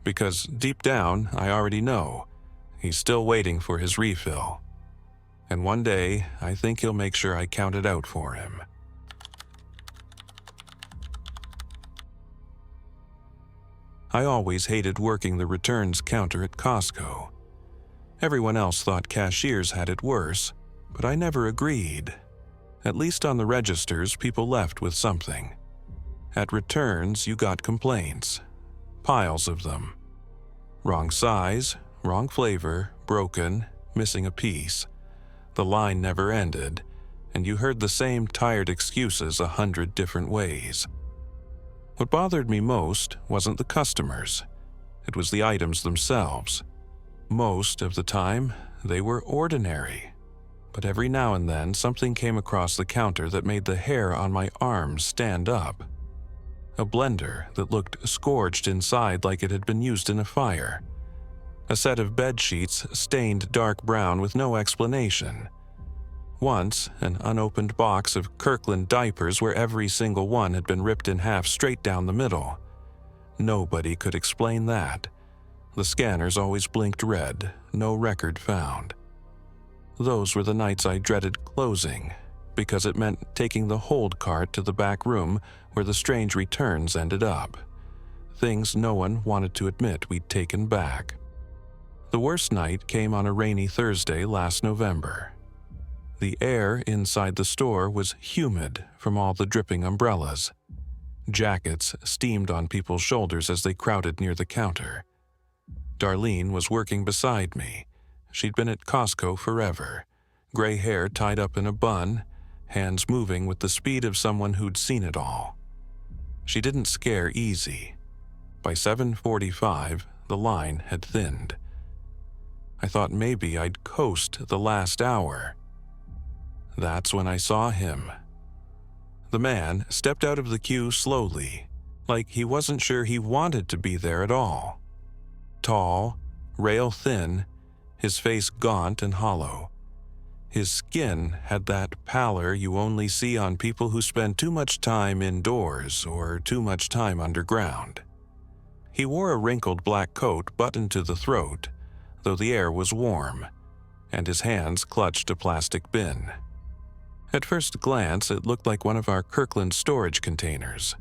Because deep down, I already know. He's still waiting for his refill. And one day, I think he'll make sure I count it out for him. I always hated working the returns counter at Costco. Everyone else thought cashiers had it worse, but I never agreed. At least on the registers, people left with something. At returns, you got complaints. Piles of them. Wrong size, wrong flavor, broken, missing a piece. The line never ended, and you heard the same tired excuses 100 different ways. What bothered me most wasn't the customers. It was the items themselves. Most of the time, they were ordinary. But every now and then, something came across the counter that made the hair on my arms stand up. A blender that looked scorched inside like it had been used in a fire. A set of bed sheets stained dark brown with no explanation. Once, an unopened box of Kirkland diapers where every single one had been ripped in half straight down the middle. Nobody could explain that. The scanners always blinked red, no record found. Those were the nights I dreaded closing, because it meant taking the hold cart to the back room where the strange returns ended up. Things no one wanted to admit we'd taken back. The worst night came on a rainy Thursday last November. The air inside the store was humid from all the dripping umbrellas. Jackets steamed on people's shoulders as they crowded near the counter. Darlene was working beside me. She'd been at Costco forever, gray hair tied up in a bun, hands moving with the speed of someone who'd seen it all. She didn't scare easy. By 7:45, the line had thinned. I thought maybe I'd coast the last hour. That's when I saw him. The man stepped out of the queue slowly, like he wasn't sure he wanted to be there at all. Tall, rail-thin, his face gaunt and hollow. His skin had that pallor you only see on people who spend too much time indoors or too much time underground. He wore a wrinkled black coat buttoned to the throat, though the air was warm, and his hands clutched a plastic bin. At first glance, it looked like one of our Kirkland storage containers.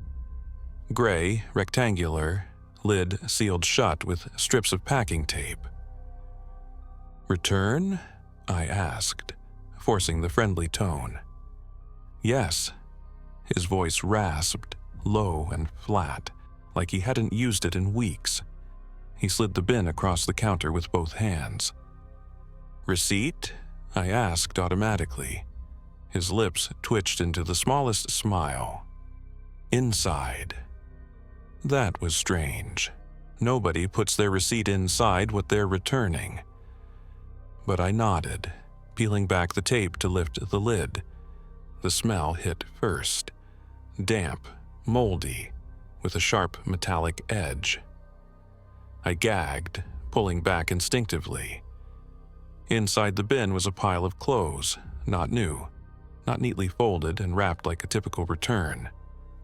Gray, rectangular, lid sealed shut with strips of packing tape. "Return?" I asked, forcing the friendly tone. "Yes." His voice rasped, low and flat, like he hadn't used it in weeks. He slid the bin across the counter with both hands. "Receipt?" I asked automatically. His lips twitched into the smallest smile. "Inside." That was strange. Nobody puts their receipt inside what they're returning. But I nodded, peeling back the tape to lift the lid. The smell hit first. Damp, moldy, with a sharp metallic edge. I gagged, pulling back instinctively. Inside the bin was a pile of clothes, not new, not neatly folded and wrapped like a typical return.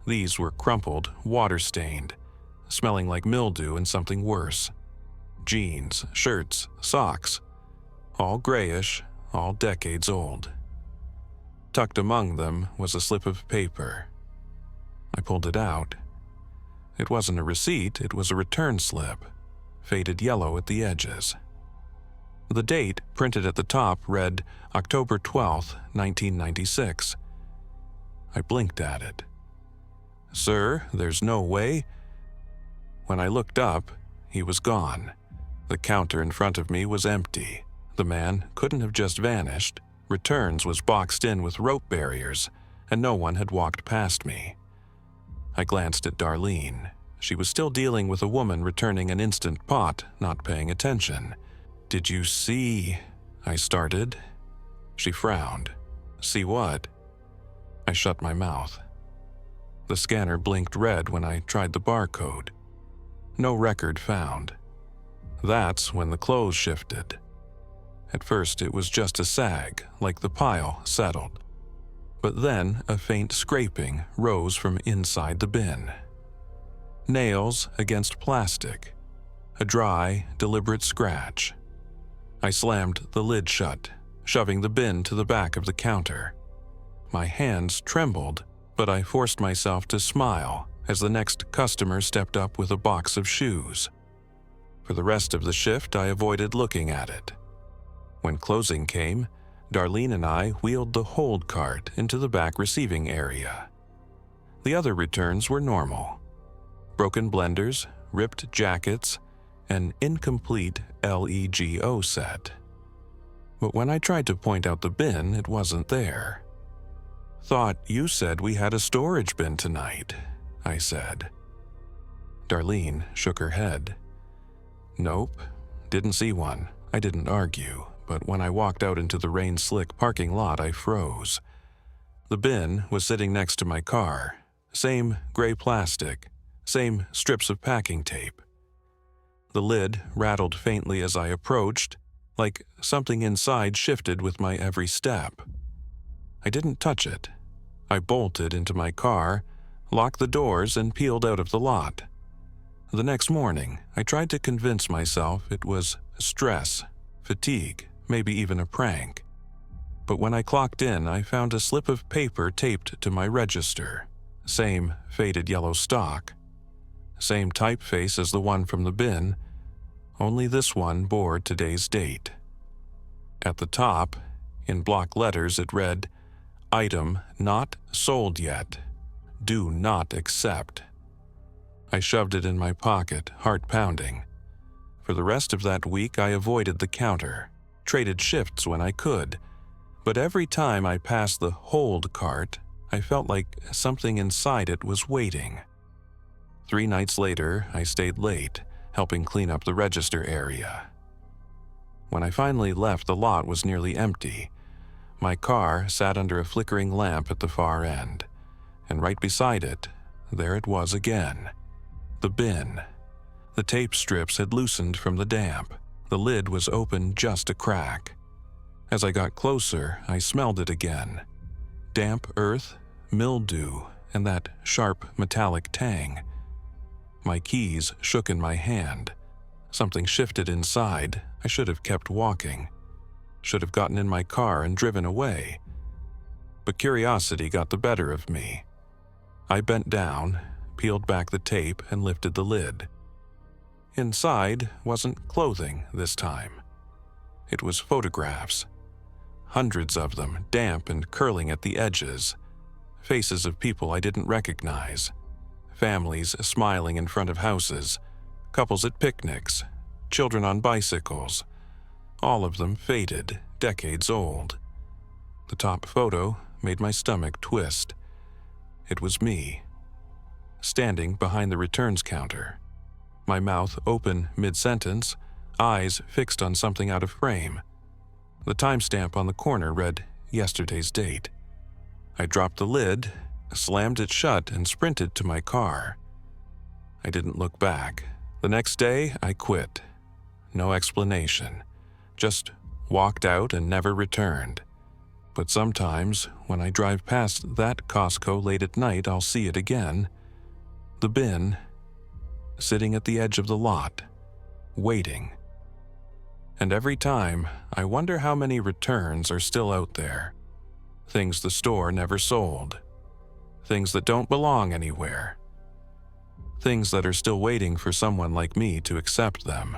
These were crumpled, water-stained, smelling like mildew and something worse. Jeans, shirts, socks, all grayish, all decades old. Tucked among them was a slip of paper. I pulled it out. It wasn't a receipt, it was a return slip, faded yellow at the edges. The date, printed at the top, read October 12th, 1996. I blinked at it. "Sir, there's no way." When I looked up, he was gone. The counter in front of me was empty. The man couldn't have just vanished. Returns was boxed in with rope barriers, and no one had walked past me. I glanced at Darlene. She was still dealing with a woman returning an Instant Pot, not paying attention. "Did you see?" I started. She frowned. "See what?" I shut my mouth. The scanner blinked red when I tried the barcode. No record found. That's when the clothes shifted. At first it was just a sag, like the pile settled. But then a faint scraping rose from inside the bin. Nails against plastic. A dry, deliberate scratch. I slammed the lid shut, shoving the bin to the back of the counter. My hands trembled, but I forced myself to smile as the next customer stepped up with a box of shoes. For the rest of the shift, I avoided looking at it. When closing came, Darlene and I wheeled the hold cart into the back receiving area. The other returns were normal. Broken blenders, ripped jackets, an incomplete LEGO set. But when I tried to point out the bin, it wasn't there. "Thought you said we had a storage bin tonight," I said. Darlene shook her head. "Nope, didn't see one." I didn't argue, but when I walked out into the rain-slick parking lot, I froze. The bin was sitting next to my car. Same gray plastic, same strips of packing tape. The lid rattled faintly as I approached, like something inside shifted with my every step. I didn't touch it. I bolted into my car, locked the doors, and peeled out of the lot. The next morning, I tried to convince myself it was stress, fatigue, maybe even a prank. But when I clocked in, I found a slip of paper taped to my register. Same faded yellow stock. Same typeface as the one from the bin, only this one bore today's date. At the top, in block letters, it read, "Item not sold yet. Do not accept." I shoved it in my pocket, heart pounding. For the rest of that week, I avoided the counter, traded shifts when I could, but every time I passed the hold cart, I felt like something inside it was waiting. 3 nights later, I stayed late, helping clean up the register area. When I finally left, the lot was nearly empty. My car sat under a flickering lamp at the far end, and right beside it, there it was again. The bin. The tape strips had loosened from the damp. The lid was open just a crack. As I got closer, I smelled it again. Damp earth, mildew, and that sharp metallic tang. My keys shook in my hand. Something shifted inside. I should have kept walking. Should have gotten in my car and driven away. But curiosity got the better of me. I bent down, peeled back the tape, and lifted the lid. Inside wasn't clothing this time. It was photographs. Hundreds of them, damp and curling at the edges. Faces of people I didn't recognize. Families smiling in front of houses. Couples at picnics. Children on bicycles. All of them faded, decades old. The top photo made my stomach twist. It was me, standing behind the returns counter. My mouth open mid-sentence, eyes fixed on something out of frame. The timestamp on the corner read yesterday's date. I dropped the lid, slammed it shut, and sprinted to my car. I didn't look back. The next day, I quit. No explanation. Just walked out and never returned. But sometimes, when I drive past that Costco late at night, I'll see it again. The bin, sitting at the edge of the lot, waiting. And every time, I wonder how many returns are still out there. Things the store never sold. Things that don't belong anywhere. Things that are still waiting for someone like me to accept them.